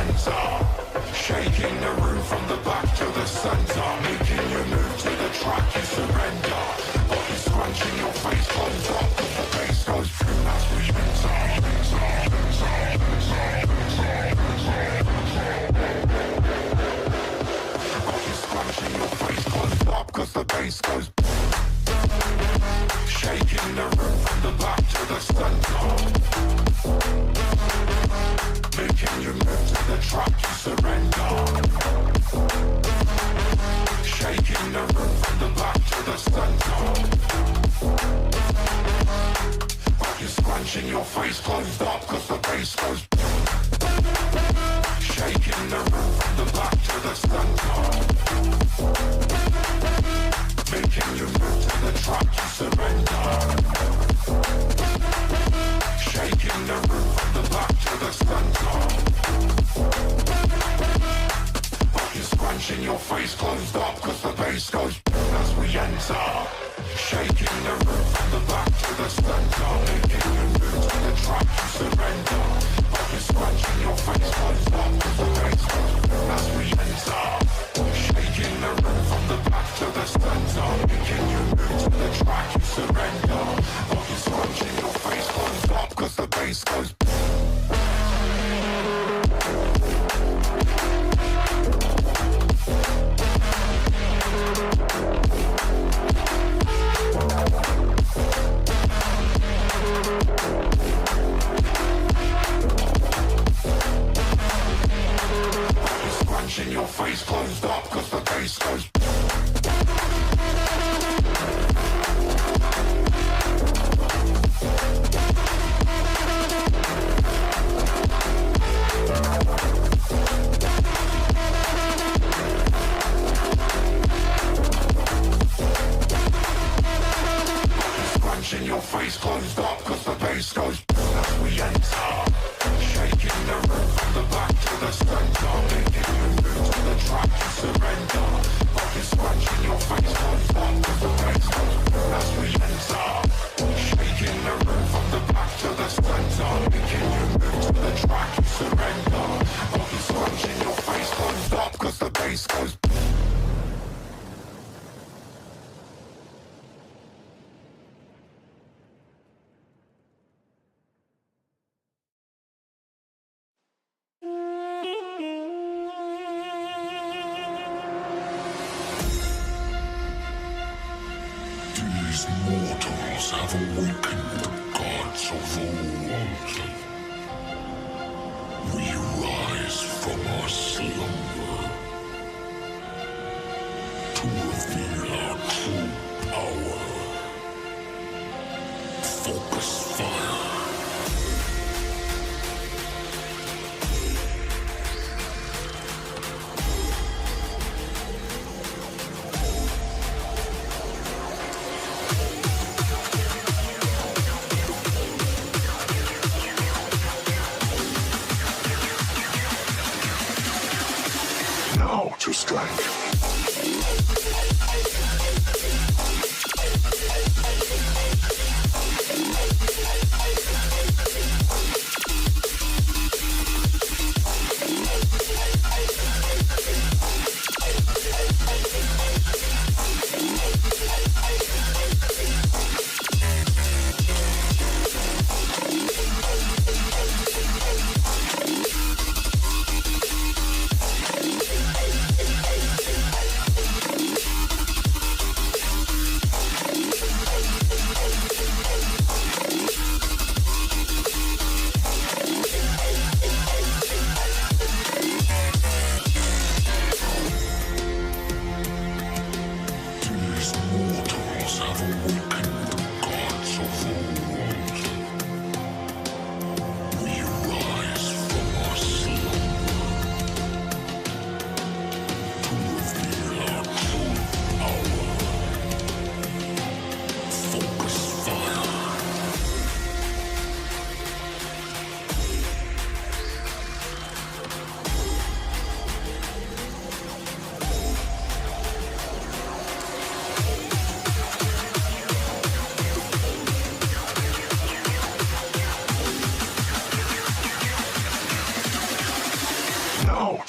enter. Shaking the room from the back to the center. Making you move to the track, you surrender. Body scrunching, your face closed up. Cause the bass goes boom as we enter. Body scrunching, your face closed up. Cause the bass goes boom. Shaking the room from the back to the center. Making you move to the track, you surrender. Shaking the room from the back to the center. Body scrunching, your face closed up. Cause the bass goes. Shaking the room from the back to the center. Making you move to the track, you surrender. Shaking the room from the back to the center. Body scrunching, your face closed up. Cause the bass goes as we enter. Shaking the room from the back to the center. Making you move to the track, you surrender. Body scrunching, your face closed up. Cause the bass goes as we enter. Shaking the room from the back to the center. Making you move to the track, you surrender. Body scrunching, your face closed up. Cause the bass goes. Your face closed up cause the bass goes. Scrunching your face closed up cause the bass goes as we enter. Shaking the room from the back to the center. Making you move to the track, you surrender. Body scrunching your face closed up cause the bass goes as we enter. Shaking the room from the back to the center. Making you move to the track, you surrender. Body scrunching your face closed up cause the bass goes. Mortals have awakened the gods of old. We rise from our slumber to reveal our true power. Focus fire.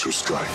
to strike.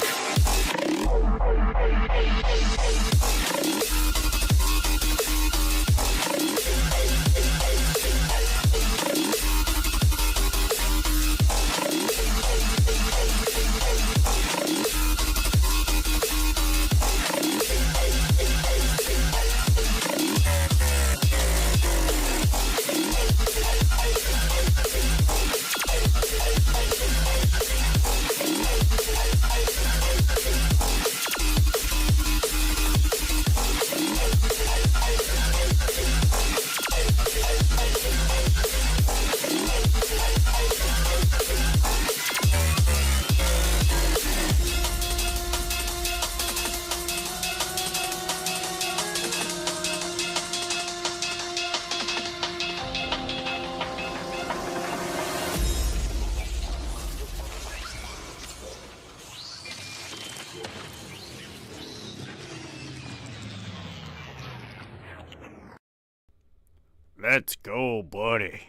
Let's go, buddy,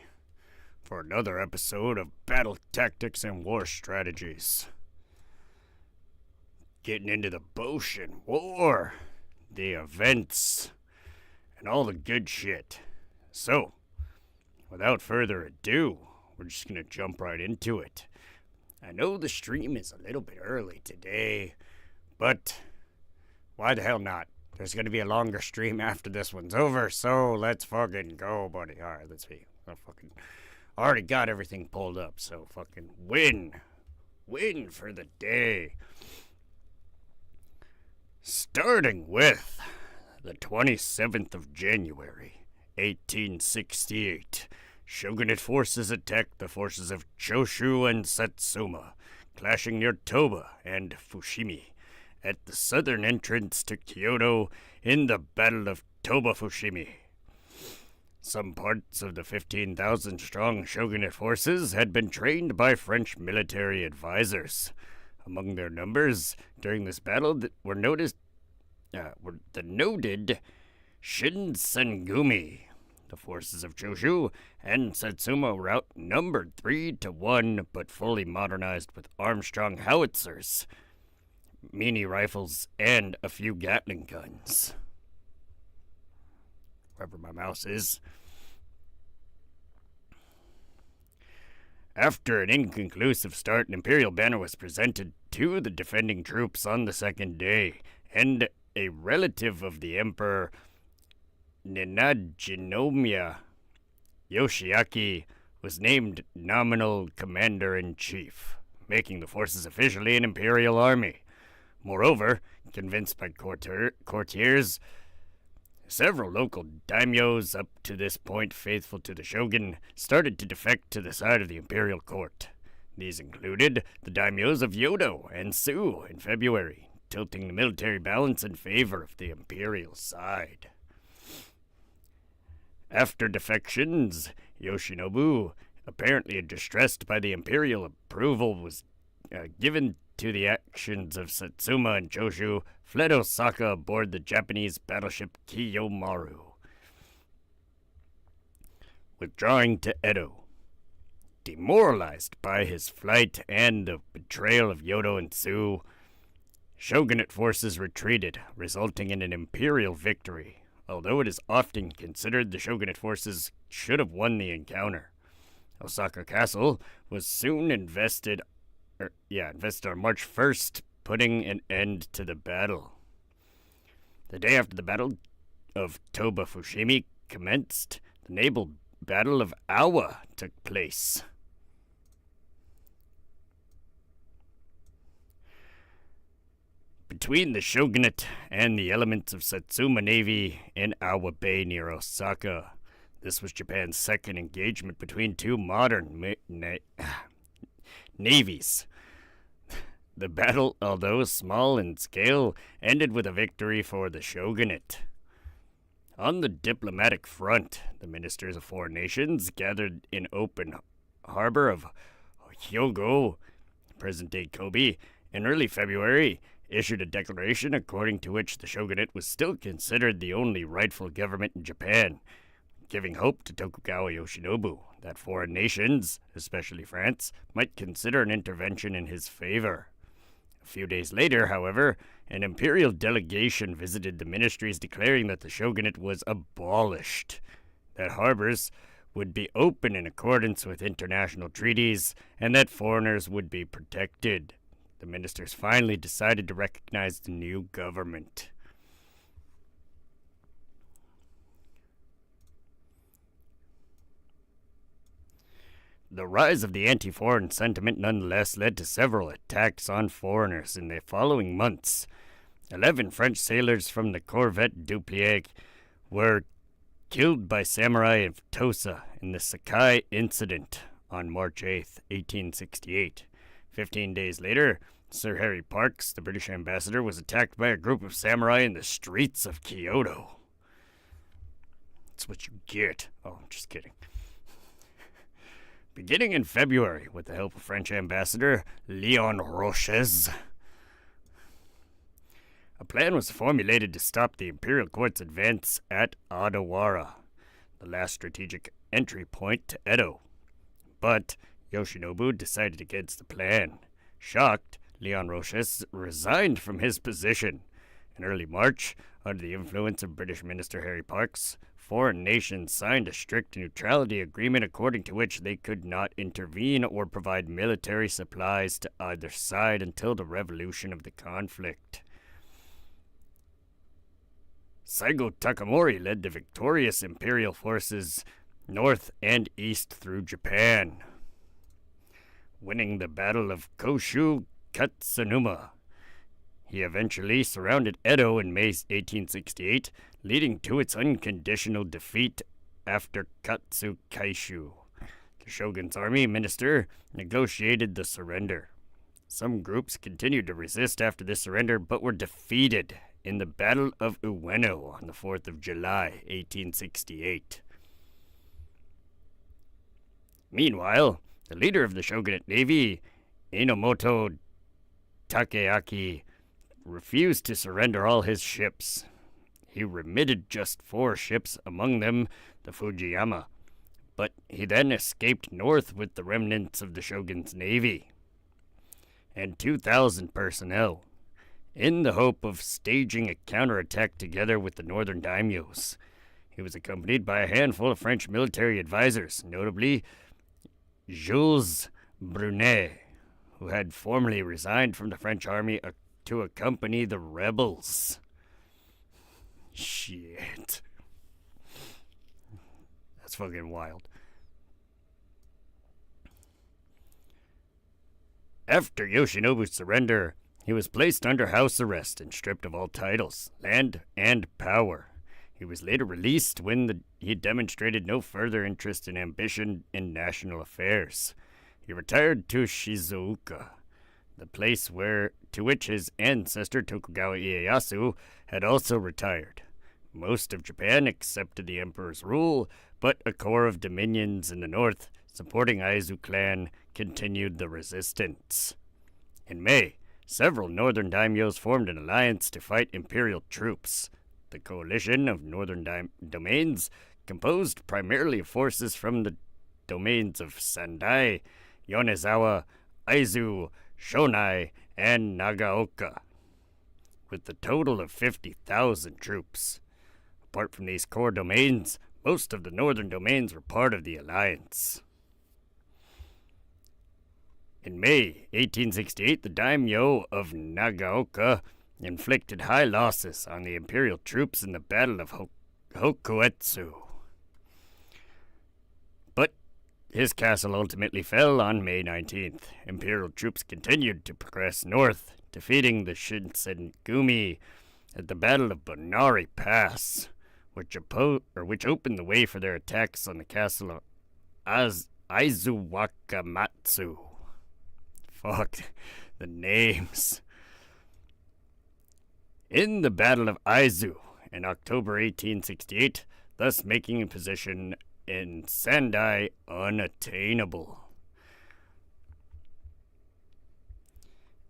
for another episode of Battle Tactics and War Strategies. Getting into the Boshin War, the events, and all the good shit. So, without further ado, we're just gonna jump right into it. I know the stream is a little bit early today, but why the hell not? There's gonna be a longer stream after this one's over, so let's fucking go, buddy. Alright, let's see. I already got everything pulled up, so fucking win. Win for the day. Starting with the 27th of January, 1868. Shogunate forces attacked the forces of Choshu and Satsuma, clashing near Toba and Fushimi at the southern entrance to Kyoto in the Battle of Toba-Fushimi. Some parts of the 15,000-strong shogunate forces had been trained by French military advisors. Among their numbers during this battle were the noted Shinsengumi. The forces of Choshu and Satsuma were outnumbered 3-1, but fully modernized with Armstrong howitzers, mini rifles, and a few Gatling guns. Wherever my mouse is. After an inconclusive start, an imperial banner was presented to the defending troops on the second day, and a relative of the emperor, Ninajinomiya Yoshiaki, was named nominal commander-in-chief, making the forces officially an imperial army. Moreover, convinced by courtiers, several local daimyos up to this point faithful to the shogun started to defect to the side of the imperial court. These included the daimyos of Yodo and Su in February, tilting the military balance in favor of the imperial side. After defections, Yoshinobu, apparently distressed by the imperial approval was given to the actions of Satsuma and Choshu, fled Osaka aboard the Japanese battleship Kiyomaru. Withdrawing to Edo. Demoralized by his flight and the betrayal of Yodo and Su, shogunate forces retreated, resulting in an imperial victory, although it is often considered the shogunate forces should have won the encounter. Osaka Castle was soon invested on March 1st, putting an end to the battle. The day after the Battle of Toba-Fushimi commenced, the naval Battle of Awa took place. Between the shogunate and the elements of Satsuma Navy in Awa Bay near Osaka. This was Japan's second engagement between two modern navies. The battle, although small in scale, ended with a victory for the shogunate. On the diplomatic front, the ministers of foreign nations gathered in open harbor of Hyogo, present-day Kobe, in early February, issued a declaration according to which the shogunate was still considered the only rightful government in Japan, giving hope to Tokugawa Yoshinobu that foreign nations, especially France, might consider an intervention in his favor. A few days later, however, an imperial delegation visited the ministries declaring that the shogunate was abolished, that harbors would be open in accordance with international treaties, and that foreigners would be protected. The ministers finally decided to recognize the new government. The rise of the anti-foreign sentiment nonetheless led to several attacks on foreigners in the following months. 11 French sailors from the corvette Dupleix were killed by samurai of Tosa in the Sakai incident on March 8, 1868. 15 days later, Sir Harry Parkes, the British ambassador, was attacked by a group of samurai in the streets of Kyoto. That's what you get. Oh, I'm just kidding. Beginning in February, with the help of French ambassador Leon Roches, a plan was formulated to stop the imperial court's advance at Adawara, the last strategic entry point to Edo. But Yoshinobu decided against the plan. Shocked, Leon Roches resigned from his position. In early March, under the influence of British Minister Harry Parkes, foreign nations signed a strict neutrality agreement according to which they could not intervene or provide military supplies to either side until the resolution of the conflict. Saigo Takamori led the victorious imperial forces north and east through Japan, winning the Battle of Koshu Katsunuma. He eventually surrounded Edo in May 1868, leading to its unconditional defeat after Katsu Kaishu. The shogun's army minister negotiated the surrender. Some groups continued to resist after this surrender, but were defeated in the Battle of Ueno on the 4th of July, 1868. Meanwhile, the leader of the shogunate navy, Enomoto Takeaki, refused to surrender all his ships. He remitted just 4 ships, among them the Fujiyama, but he then escaped north with the remnants of the shogun's navy and 2,000 personnel, in the hope of staging a counterattack together with the northern daimyos. He was accompanied by a handful of French military advisors, notably Jules Brunet, who had formerly resigned from the French army to accompany the rebels. Shit. That's fucking wild. After Yoshinobu's surrender, he was placed under house arrest and stripped of all titles, land, and power. He was later released when he demonstrated no further interest and ambition in national affairs. He retired to Shizuoka, the place to which his ancestor Tokugawa Ieyasu had also retired. Most of Japan accepted the emperor's rule, but a core of dominions in the north, supporting Aizu clan, continued the resistance. In May, several northern daimyos formed an alliance to fight imperial troops. The coalition of northern domains, composed primarily of forces from the domains of Sendai, Yonezawa, Aizu, Shonai, and Nagaoka, with a total of 50,000 troops. Apart from these core domains, most of the northern domains were part of the alliance. In May 1868, the daimyo of Nagaoka inflicted high losses on the imperial troops in the Battle of Hokuetsu. But his castle ultimately fell on May 19th. Imperial troops continued to progress north, defeating the Shinsengumi at the Battle of Bonari Pass, which opened the way for their attacks on the castle of Aizuwakamatsu. Fuck, the names. In the Battle of Aizu in October 1868, thus making a position in Sendai unattainable.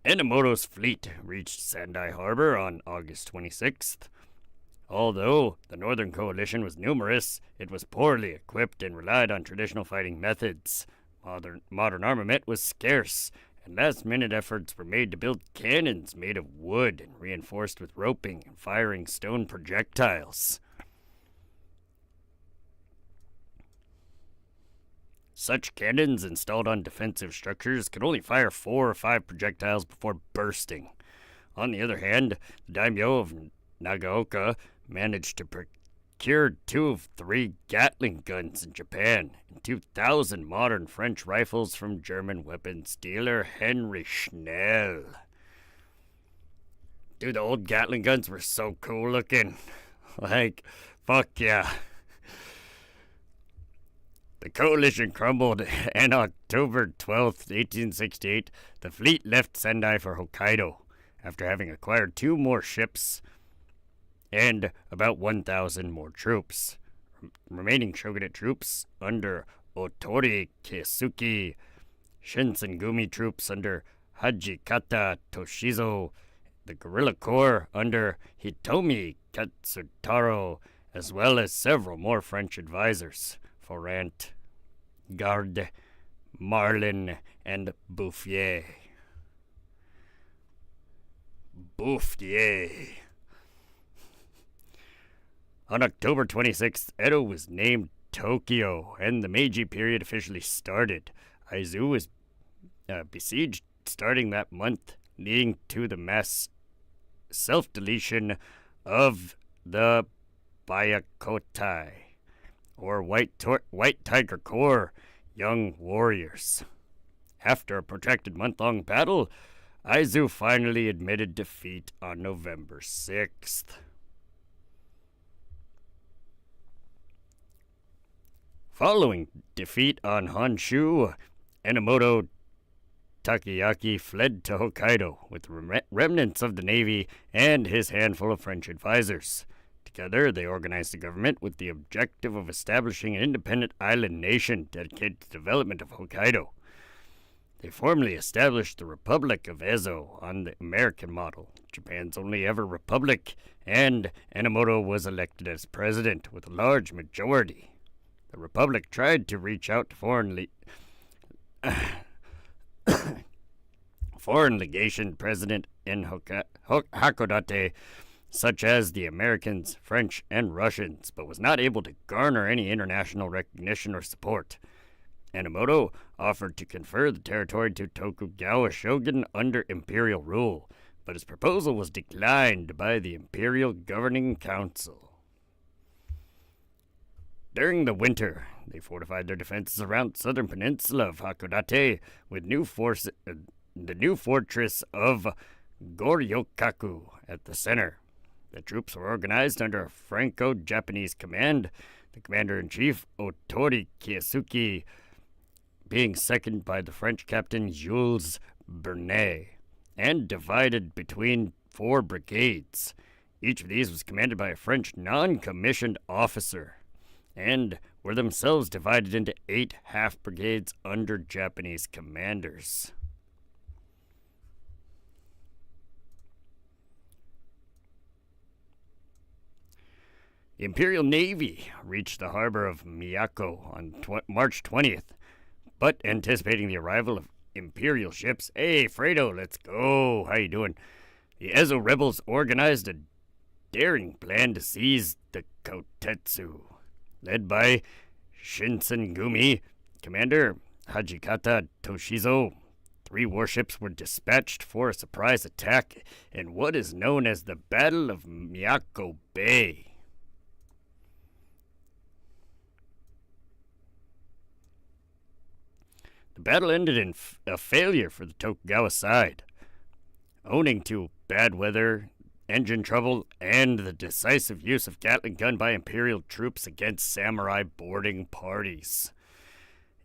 Enomoto's fleet reached Sendai Harbor on August 26th. Although the Northern Coalition was numerous, it was poorly equipped and relied on traditional fighting methods. Modern armament was scarce, and last-minute efforts were made to build cannons made of wood and reinforced with roping and firing stone projectiles. Such cannons installed on defensive structures could only fire 4 or 5 projectiles before bursting. On the other hand, the daimyo of Nagaoka managed to procure 2 of 3 Gatling guns in Japan and 2,000 modern French rifles from German weapons dealer Henry Schnell. Dude, the old Gatling guns were so cool looking. Like, fuck yeah. The coalition crumbled, and on October 12, 1868, the fleet left Sendai for Hokkaido, after having acquired 2 more ships and about 1,000 more troops. Remaining shogunate troops under Otori Keisuke, Shinsengumi troops under Hajikata Toshizo, the guerrilla corps under Hitomi Katsutaro, as well as several more French advisors, Forant, Garde, Marlin, and Bouffier. On October 26th, Edo was named Tokyo, and the Meiji period officially started. Aizu was besieged starting that month, leading to the mass self-deletion of the Byakutai, or White Tiger Corps, young warriors. After a protracted month-long battle, Aizu finally admitted defeat on November 6th. Following defeat on Honshu, Enomoto Takayaki fled to Hokkaido with remnants of the navy and his handful of French advisors. Together, they organized a government with the objective of establishing an independent island nation dedicated to the development of Hokkaido. They formally established the Republic of Ezo on the American model, Japan's only ever republic, and Enomoto was elected as president with a large majority. The Republic tried to reach out to foreign legation president in Hakodate, such as the Americans, French, and Russians, but was not able to garner any international recognition or support. Enomoto offered to confer the territory to Tokugawa shogun under imperial rule, but his proposal was declined by the Imperial Governing Council. During the winter, they fortified their defenses around the southern peninsula of Hakodate with the new fortress of Goryokaku at the center. The troops were organized under a Franco-Japanese command, the commander-in-chief Otori Keisuke being seconded by the French captain Jules Bernet, and divided between 4 brigades. Each of these was commanded by a French non-commissioned officer, and were themselves divided into 8 half-brigades under Japanese commanders. The Imperial Navy reached the harbor of Miyako on March 20th, but anticipating the arrival of Imperial ships, hey, Fredo, let's go, how you doing? The Ezo rebels organized a daring plan to seize the Kotetsu. Led by Shinsengumi, Commander Hajikata Toshizo, 3 warships were dispatched for a surprise attack in what is known as the Battle of Miyako Bay. The battle ended in a failure for the Tokugawa side, owing to bad weather, engine trouble, and the decisive use of Gatling gun by Imperial troops against samurai boarding parties.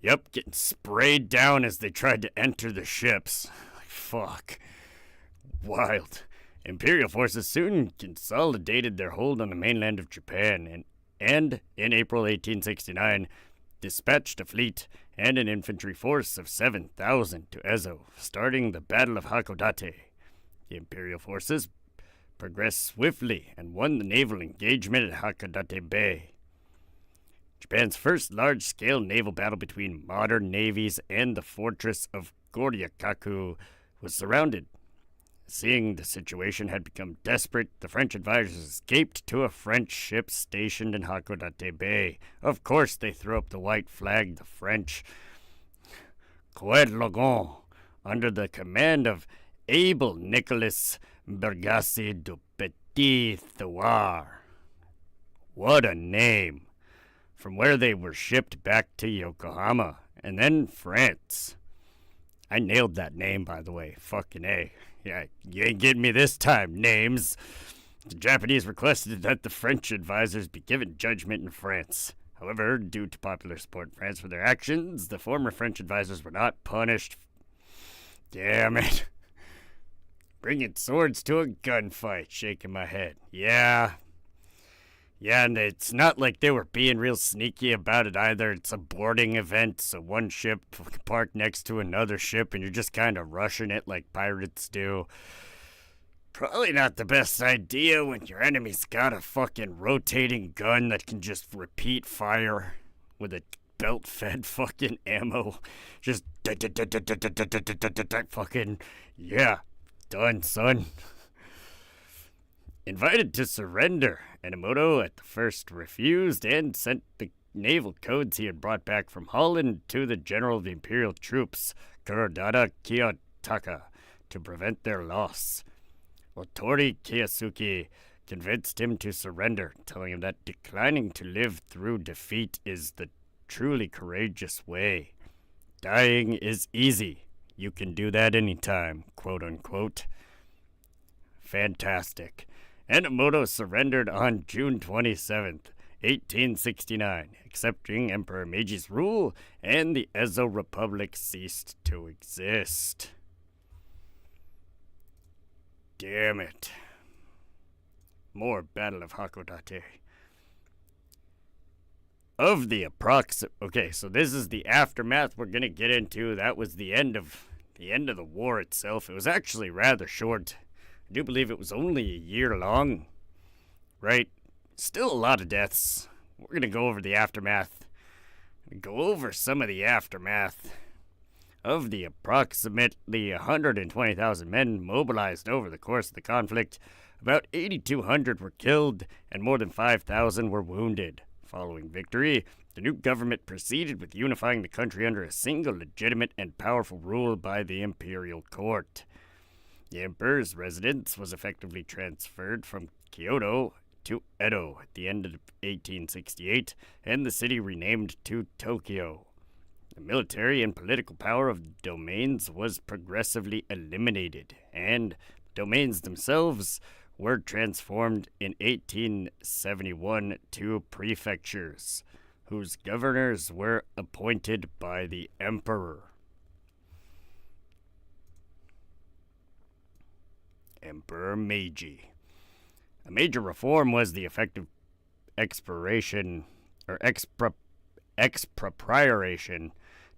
Yep, getting sprayed down as they tried to enter the ships. Fuck. Wild. Imperial forces soon consolidated their hold on the mainland of Japan, and in April 1869, dispatched a fleet and an infantry force of 7,000 to Ezo, starting the Battle of Hakodate. The Imperial forces progressed swiftly and won the naval engagement at Hakodate Bay. Japan's first large-scale naval battle between modern navies and the fortress of Goryakaku was surrounded. Seeing the situation had become desperate, the French advisors escaped to a French ship stationed in Hakodate Bay. Of course, they threw up the white flag, the French. Coët-Logon, under the command of able Nicolas Bergasse du Petit Thouars. What a name! From where they were shipped back to Yokohama, and then France. I nailed that name, by the way. Fucking A. Yeah, you ain't getting me this time, names. The Japanese requested that the French advisors be given judgment in France. However, due to popular support in France for their actions, the former French advisors were not punished. Damn it. Bringing swords to a gunfight, shaking my head. Yeah, and it's not like they were being real sneaky about it either. It's a boarding event, so one ship parked next to another ship, and you're just kind of rushing it like pirates do. Probably not the best idea when your enemy's got a fucking rotating gun that can just repeat fire with a belt-fed fucking ammo. Just fucking, yeah, done, son. Invited to surrender, Enomoto at the first refused and sent the naval codes he had brought back from Holland to the general of the imperial troops, Kurodada Kiyotaka, to prevent their loss. Otori Kiyasuke convinced him to surrender, telling him that declining to live through defeat is the truly courageous way. Dying is easy. You can do that anytime, quote unquote. Fantastic. Enomoto surrendered on June 27th, 1869, accepting Emperor Meiji's rule, and the Ezo Republic ceased to exist. Damn it. More Battle of Hakodate. Of the okay, so this is the aftermath we're gonna get into. That was the end of the war itself. It was actually rather short. I do believe it was only a year long. Right? Still a lot of deaths. We're gonna go over the aftermath. Go over some of the aftermath. Of the approximately 120,000 men mobilized over the course of the conflict, about 8,200 were killed and more than 5,000 were wounded. Following victory, the new government proceeded with unifying the country under a single legitimate and powerful rule by the imperial court. The emperor's residence was effectively transferred from Kyoto to Edo at the end of 1868, and the city renamed to Tokyo. The military and political power of the domains was progressively eliminated, and the domains themselves were transformed in 1871 to prefectures, whose governors were appointed by the emperor. Emperor Meiji. A major reform was the effective expropriation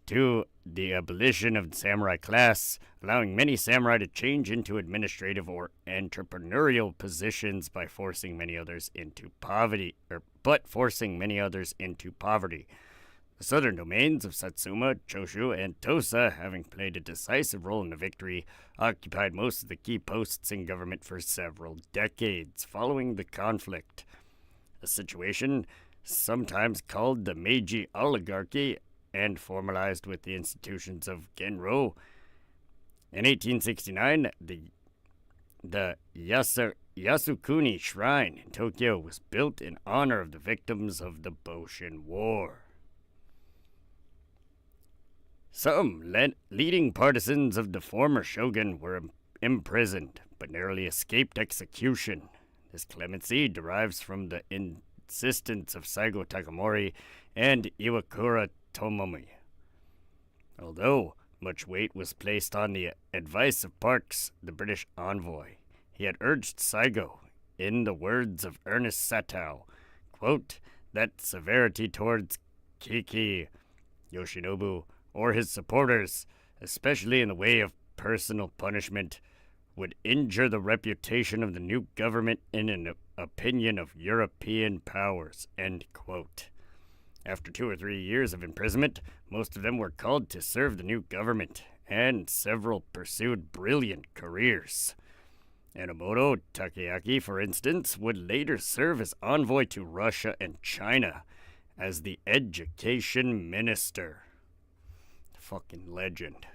to the abolition of the samurai class, allowing many samurai to change into administrative or entrepreneurial positions by forcing many others into poverty. The southern domains of Satsuma, Choshu, and Tosa, having played a decisive role in the victory, occupied most of the key posts in government for several decades following the conflict. A situation sometimes called the Meiji oligarchy and formalized with the institutions of Genro. In 1869, the Yasukuni Shrine in Tokyo was built in honor of the victims of the Boshin War. Some leading partisans of the former shogun were imprisoned, but narrowly escaped execution. This clemency derives from the insistence of Saigo Takamori and Iwakura Tomomi. Although much weight was placed on the advice of Parkes, the British envoy, he had urged Saigo, in the words of Ernest Satow, quote, that severity towards Kiki Yoshinobu or his supporters, especially in the way of personal punishment, would injure the reputation of the new government in an opinion of European powers, end quote. After 2 or 3 years of imprisonment, most of them were called to serve the new government, and several pursued brilliant careers. Enomoto Takeaki, for instance, would later serve as envoy to Russia and China as the education minister. Fucking legend.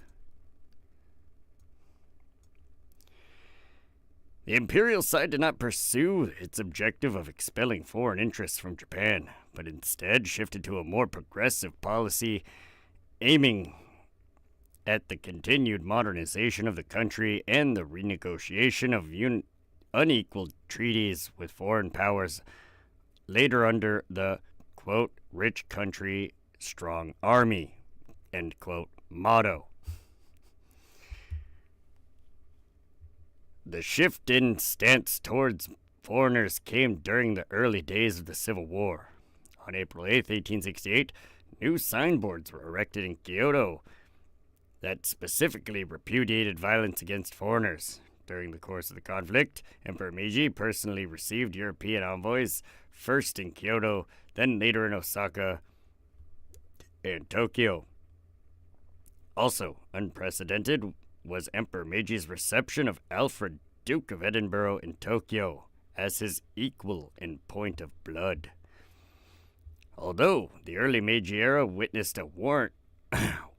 The imperial side did not pursue its objective of expelling foreign interests from Japan, but instead shifted to a more progressive policy aiming at the continued modernization of the country and the renegotiation of unequal treaties with foreign powers, later under the, quote, rich country, strong army, end quote, motto. The shift in stance towards foreigners came during the early days of the Civil War. On April 8, 1868, new signboards were erected in Kyoto that specifically repudiated violence against foreigners. During the course of the conflict, Emperor Meiji personally received European envoys, first in Kyoto, then later in Osaka and Tokyo. Also unprecedented was Emperor Meiji's reception of Alfred, Duke of Edinburgh in Tokyo, as his equal in point of blood. Although the early Meiji era witnessed a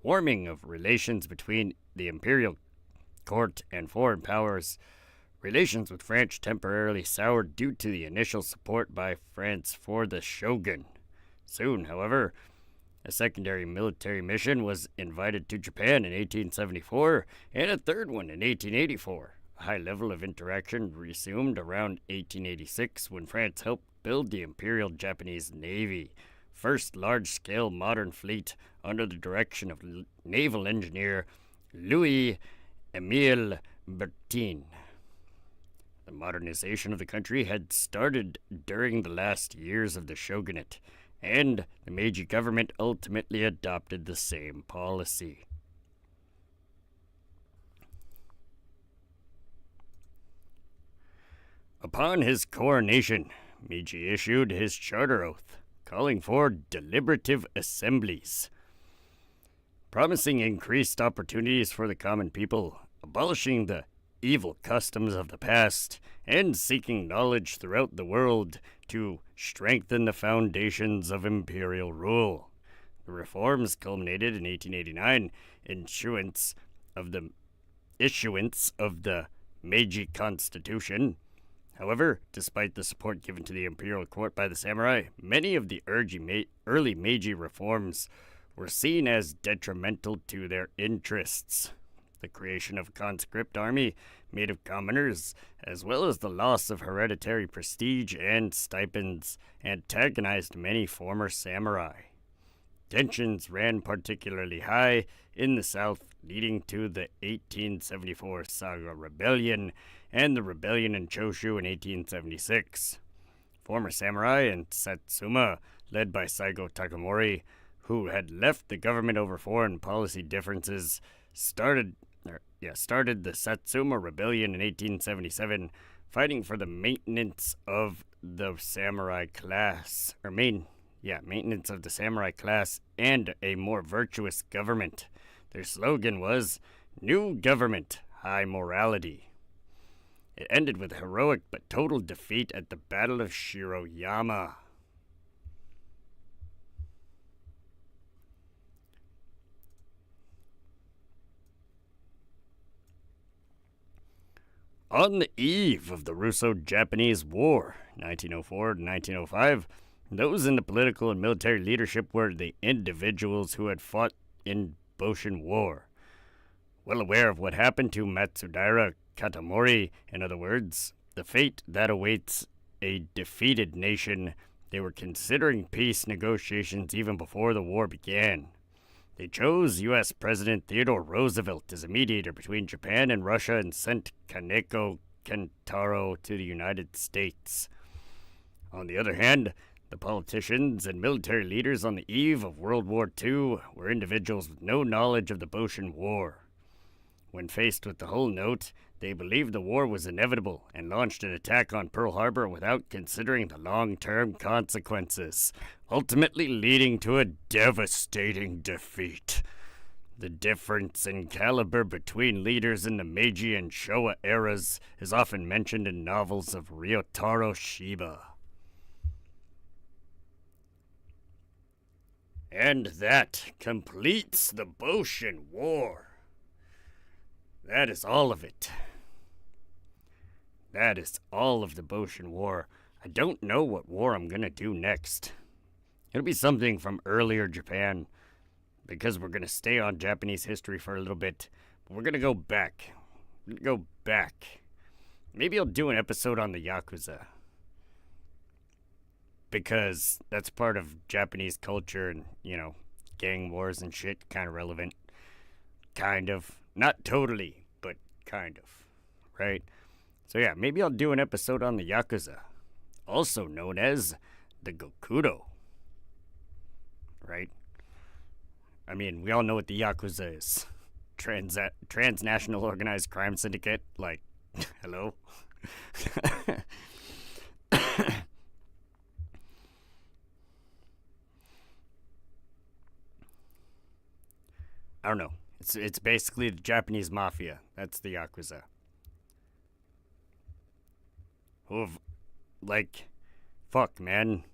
warming of relations between the imperial court and foreign powers, relations with France temporarily soured due to the initial support by France for the shogun. Soon, however, a secondary military mission was invited to Japan in 1874, and a third one in 1884. A high level of interaction resumed around 1886 when France helped build the Imperial Japanese Navy, first large-scale modern fleet under the direction of naval engineer Louis-Émile Bertin. The modernization of the country had started during the last years of the shogunate, and the Meiji government ultimately adopted the same policy. Upon his coronation, Meiji issued his charter oath, calling for deliberative assemblies, promising increased opportunities for the common people, abolishing the evil customs of the past, and seeking knowledge throughout the world to strengthen the foundations of imperial rule. The reforms culminated in 1889 issuance of the Meiji Constitution. However, despite the support given to the imperial court by the samurai, many of the early Meiji reforms were seen as detrimental to their interests. The creation of a conscript army made of commoners, as well as the loss of hereditary prestige and stipends, antagonized many former samurai. Tensions ran particularly high in the south, leading to the 1874 Saga Rebellion and the rebellion in Choshu in 1876. Former samurai and Satsuma, led by Saigo Takamori, who had left the government over foreign policy differences, started the Satsuma Rebellion in 1877, fighting for the maintenance of the samurai class, maintenance of the samurai class and a more virtuous government. Their slogan was, "New Government, High Morality." It ended with a heroic but total defeat at the Battle of Shiroyama. On the eve of the Russo-Japanese War, 1904 to 1905, those in the political and military leadership were the individuals who had fought in Boshin War. Well aware of what happened to Matsudaira Katamori, in other words, the fate that awaits a defeated nation, they were considering peace negotiations even before the war began. They chose U.S. President Theodore Roosevelt as a mediator between Japan and Russia and sent Kaneko Kentaro to the United States. On the other hand, the politicians and military leaders on the eve of World War II were individuals with no knowledge of the Boshin War. When faced with the whole note, They believed the war was inevitable and launched an attack on Pearl Harbor without considering the long-term consequences, ultimately leading to a devastating defeat. The difference in caliber between leaders in the Meiji and Showa eras is often mentioned in novels of Ryotaro Shiba. And that completes the Boshin War. That is all of it. That is all of the Boshin War. I don't know what war I'm gonna do next. It'll be something from earlier Japan, because we're gonna stay on Japanese history for a little bit. But we're gonna go back. Maybe I'll do an episode on the Yakuza, because that's part of Japanese culture and, gang wars and shit, kind of relevant. Kind of. Not totally, but kind of. Right? So yeah, maybe I'll do an episode on the Yakuza, also known as the Gokudo. Right? I mean, we all know what the Yakuza is. Transnational organized crime syndicate. Like, hello? I don't know. It's basically the Japanese mafia. That's the Yakuza. Fuck, man.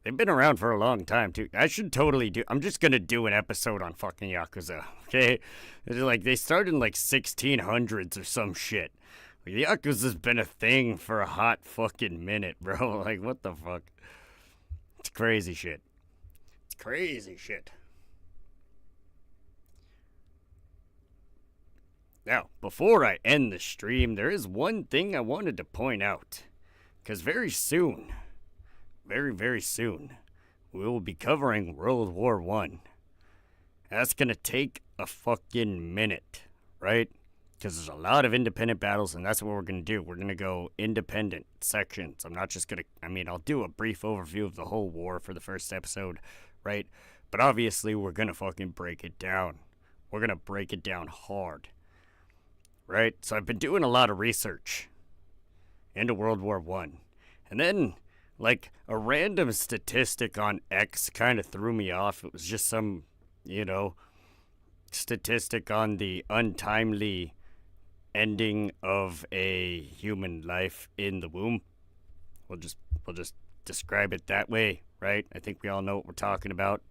They've been around for a long time, too. I'm just gonna do an episode on fucking Yakuza, okay? It's like, they started in, 1600s or some shit. The Yakuza's been a thing for a hot fucking minute, bro. Like, what the fuck? It's crazy shit. Now, before I end the stream, there is one thing I wanted to point out. Because very soon, very soon, we will be covering World War I. That's going to take a fucking minute, right? Because there's a lot of independent battles, and that's what we're going to do. We're going to go independent sections. I'm not just going to... I'll do a brief overview of the whole war for the first episode, right? But obviously, we're going to fucking break it down. We're going to break it down hard. Right? So I've been doing a lot of research into World War I. And then, a random statistic on X kind of threw me off. It was just some, statistic on the untimely ending of a human life in the womb. We'll just describe it that way, right? I think we all know what we're talking about.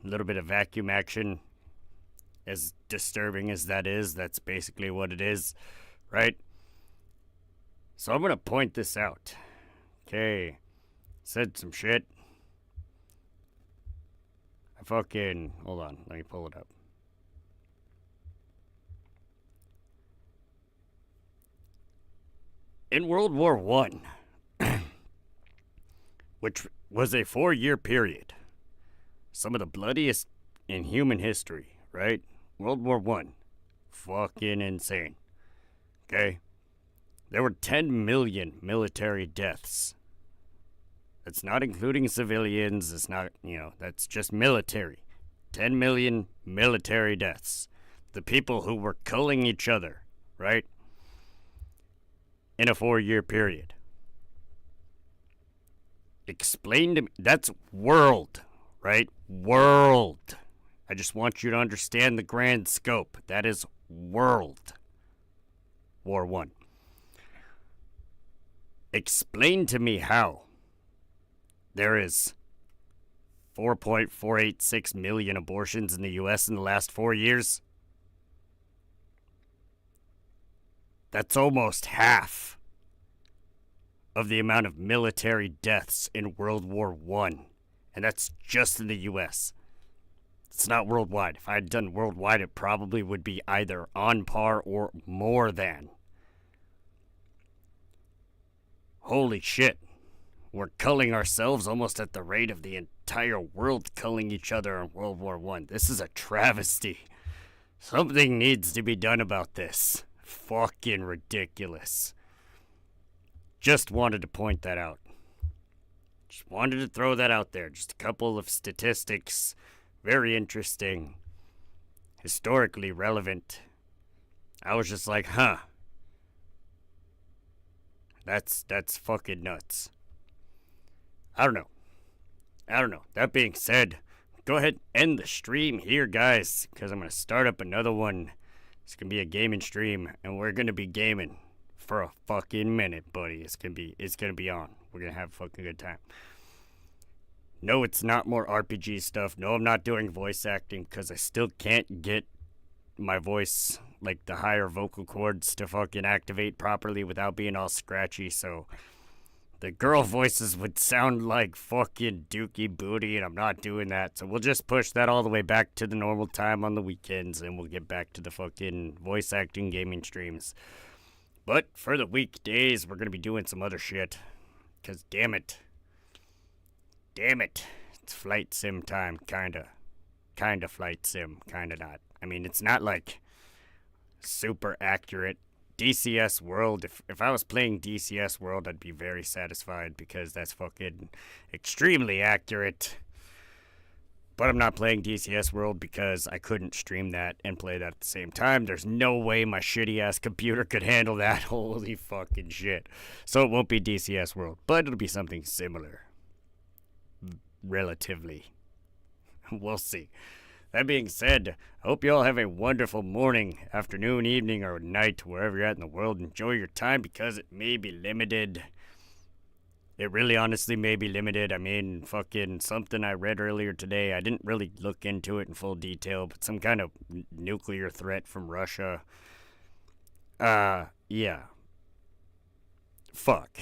A little bit of vacuum action. As disturbing as that is, that's basically what it is, right? So I'm going to point this out. Okay. Said some shit. Hold on, let me pull it up. In World War I, which was a 4-year period, some of the bloodiest in human history, right? World War I. Fucking insane. Okay? There were 10 million military deaths. That's not including civilians. It's not, that's just military. 10 million military deaths. The people who were killing each other, right? In a 4-year period. Explain to me. That's world, right? World. I just want you to understand the grand scope. That is World War I. Explain to me how there is 4.486 million abortions in the U.S. in the last 4 years. That's almost half of the amount of military deaths in World War I. And that's just in the U.S. It's not worldwide. If I had done worldwide, it probably would be either on par or more than. Holy shit. We're culling ourselves almost at the rate of the entire world culling each other in World War I. This is a travesty. Something needs to be done about this. Fucking ridiculous. Just wanted to point that out. Just wanted to throw that out there. Just a couple of statistics. Very interesting. Historically relevant. I was just like, huh. That's fucking nuts. I don't know. That being said, go ahead and end the stream here, guys, because I'm going to start up another one. It's going to be a gaming stream, and we're going to be gaming for a fucking minute, buddy. It's going to be on. We're going to have a fucking good time. No, it's not more RPG stuff. No, I'm not doing voice acting because I still can't get my voice, like the higher vocal cords, to fucking activate properly without being all scratchy, so the girl voices would sound like fucking Dookie Booty, and I'm not doing that. So we'll just push that all the way back to the normal time on the weekends, and we'll get back to the fucking voice acting gaming streams. But for the weekdays, we're going to be doing some other shit. Because damn it. It's flight sim time, kinda. Kinda flight sim, kinda not. I mean, it's not like super accurate. DCS World, if I was playing DCS World, I'd be very satisfied because that's fucking extremely accurate. But I'm not playing DCS World because I couldn't stream that and play that at the same time. There's no way my shitty-ass computer could handle that. Holy fucking shit. So it won't be DCS World, but it'll be something similar. Relatively. We'll see. That being said, I hope you all have a wonderful morning, afternoon, evening, or night, wherever you're at in the world. Enjoy your time because it may be limited. It really honestly may be limited. I mean, fucking something I read earlier today. I didn't really look into it in full detail, but some kind of nuclear threat from Russia. Yeah. Fuck.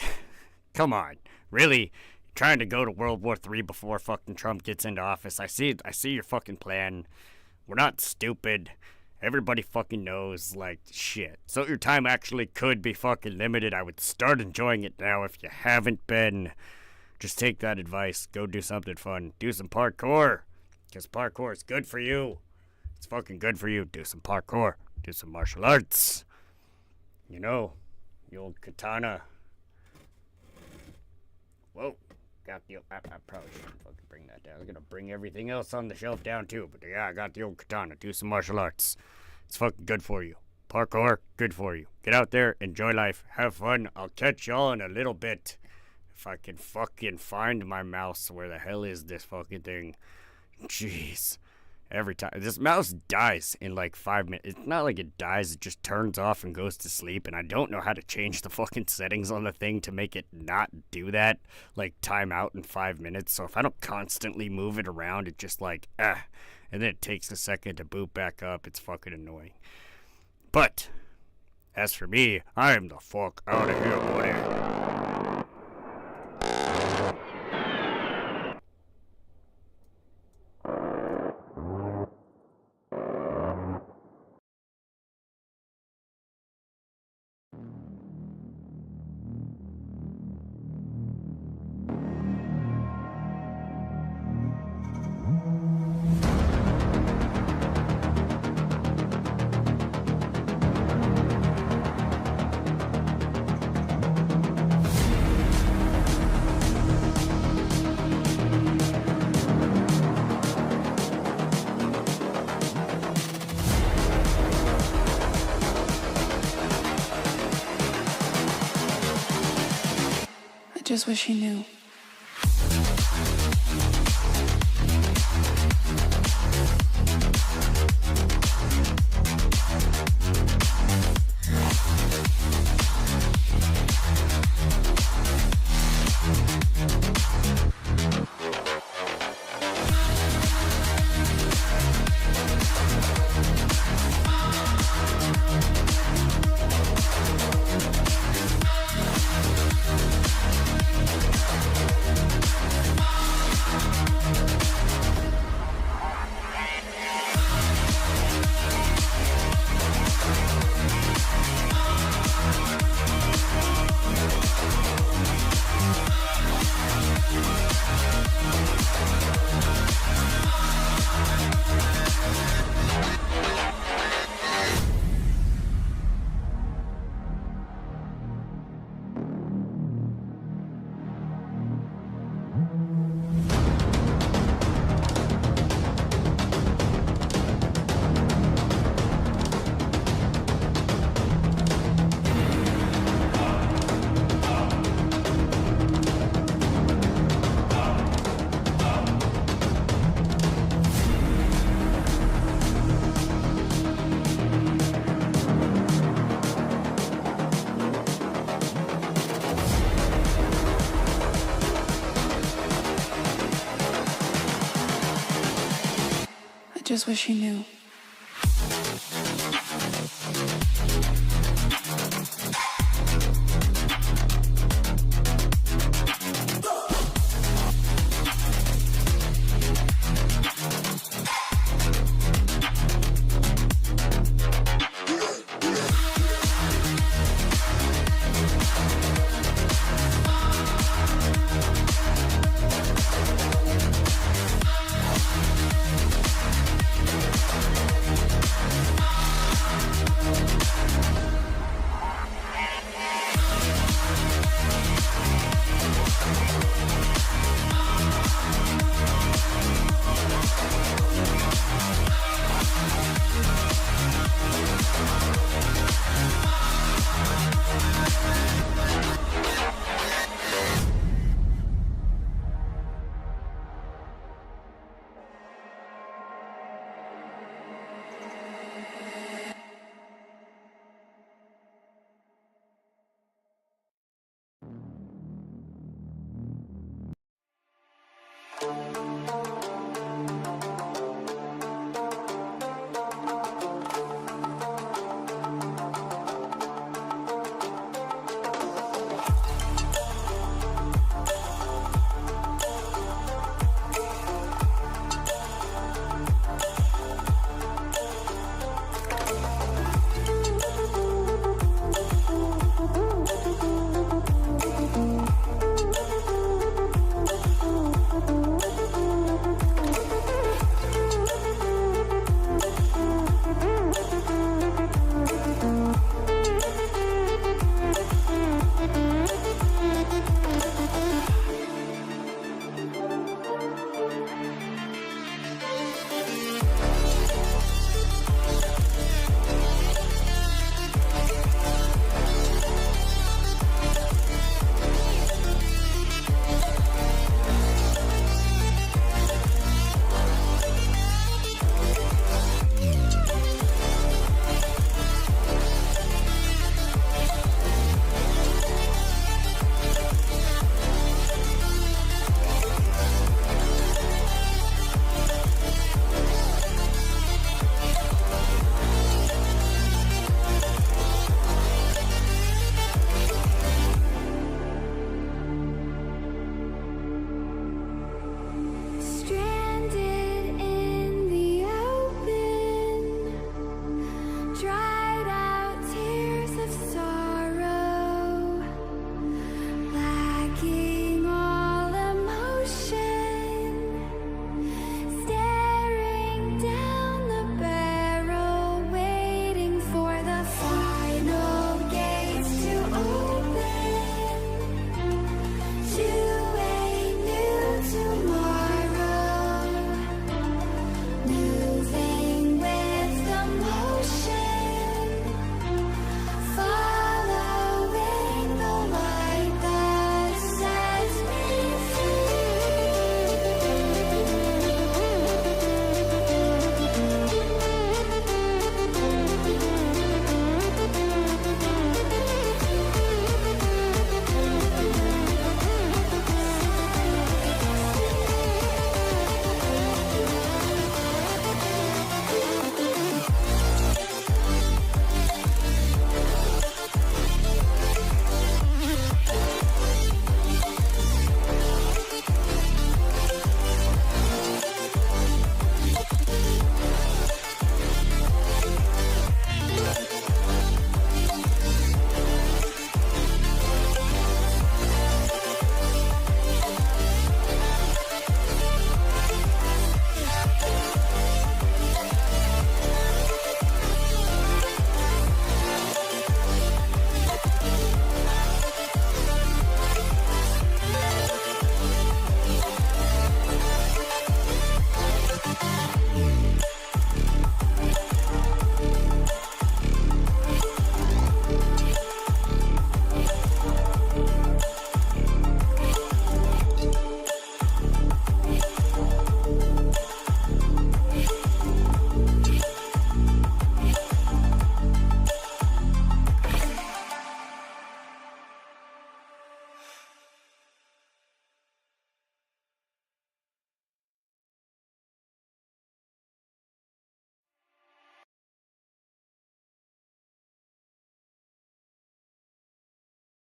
Come on. Really? Trying to go to World War III before fucking Trump gets into office. I see your fucking plan. We're not stupid. Everybody fucking knows, like, shit. So your time actually could be fucking limited. I would start enjoying it now if you haven't been. Just take that advice. Go do something fun. Do some parkour. Because parkour is good for you. It's fucking good for you. Do some parkour. Do some martial arts. You know, the old katana. Whoa. Got the I probably shouldn't fucking bring that down. I'm gonna bring everything else on the shelf down too. But yeah, I got the old katana. Do some martial arts. It's fucking good for you. Parkour, good for you. Get out there, enjoy life, have fun. I'll catch y'all in a little bit. If I can fucking find my mouse. Where the hell is this fucking thing? Jeez. Every time. This mouse dies in like 5 minutes. It's not like it dies, it just turns off and goes to sleep. And I don't know how to change the fucking settings on the thing to make it not do that. Like time out in 5 minutes. So if I don't constantly move it around, it just like, and then it takes a second to boot back up. It's fucking annoying. But, as for me, I am the fuck out of here, buddy. Just wish he knew. just wish he knew.